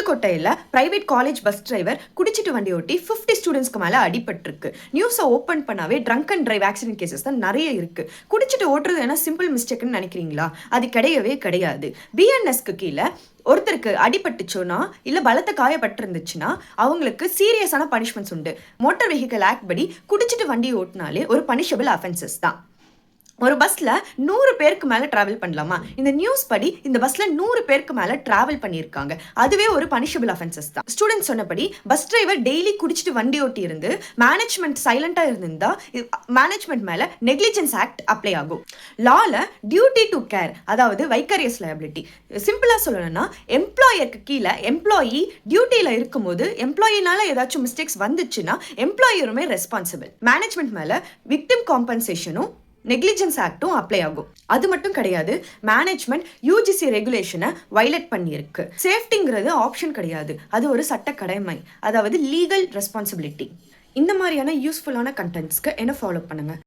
புதுக்கோட்டையில் private college bus driver குடிச்சிட்டு வண்டி ஓட்டி 50 ஸ்டூடெண்ட்ஸ்க்கு மேலே அடிபட்டிருக்கு. நியூஸை ஓப்பன் பண்ணாவே drunk and drive accident cases தான் நிறைய இருக்கு. குடிச்சிட்டு ஓட்டுறது என்ன சிம்பிள் மிஸ்டேக்னு நினைக்கிறீங்களா? அது கிடையவே கிடையாது. பிஎன்எஸ்க்கு கீழே ஒருத்தருக்கு அடிபட்டுச்சோன்னா இல்லை பலத்த காயப்பட்டிருந்துச்சுன்னா அவங்களுக்கு சீரியஸான பனிஷ்மெண்ட்ஸ் உண்டு. மோட்டார் வெஹிக்கல் ஆக்ட் படி குடிச்சிட்டு வண்டி ஓட்டினாலே ஒரு பனிஷபிள் அஃபென்சஸ் தான். ஒரு பஸ்ல 100 பேருக்கு மேல டிராவல் பண்ணலாமா? இந்த நியூஸ் படி இந்த பஸ்ல 100 பேருக்கு மேல டிராவல் பண்ணியிருக்காங்க. அதுவே ஒரு பனிஷபிள் அஃபென்சஸ் தான். ஸ்டூடெண்ட்ஸ் சொன்னபடி பஸ் டிரைவர் டெய்லி குடிச்சிட்டு வண்டி ஓட்டி இருந்து மேனேஜ்மெண்ட் சைலண்டா இருந்திருந்தா மேனேஜ்மெண்ட் மேல நெக்லிஜென்ஸ் ஆக்ட் அப்ளை ஆகும். லால டியூட்டி டு கேர், அதாவது வைக்கரியஸ் லயபிலிட்டி. சிம்பிளா சொல்லணும்னா எம்ப்ளாயருக்கு கீழே எம்ப்ளாயி டியூட்டியில இருக்கும்போது எம்ப்ளாயினால ஏதாச்சும் மிஸ்டேக்ஸ் வந்துச்சுன்னா எம்ப்ளாயருமே ரெஸ்பான்சிபிள். மேனேஜ்மெண்ட் மேல விக்டிம் காம்பன்சேஷனும் நெக்லிஜென்ஸ் ஆக்டும் அப்ளை ஆகும். அது மட்டும் கிடையாது, மேனேஜ்மெண்ட் யூஜிசி ரெகுலேஷனை வயலேட் பண்ணியிருக்கு. சேஃப்டிங்கிறது ஆப்ஷன் கிடையாது, அது ஒரு சட்ட கடமை, அதாவது லீகல் ரெஸ்பான்சிபிலிட்டி. இந்த மாதிரியான யூஸ்ஃபுல்லான கண்டென்ட்ஸ்க்கு என்ன ஃபாலோ பண்ணுங்க.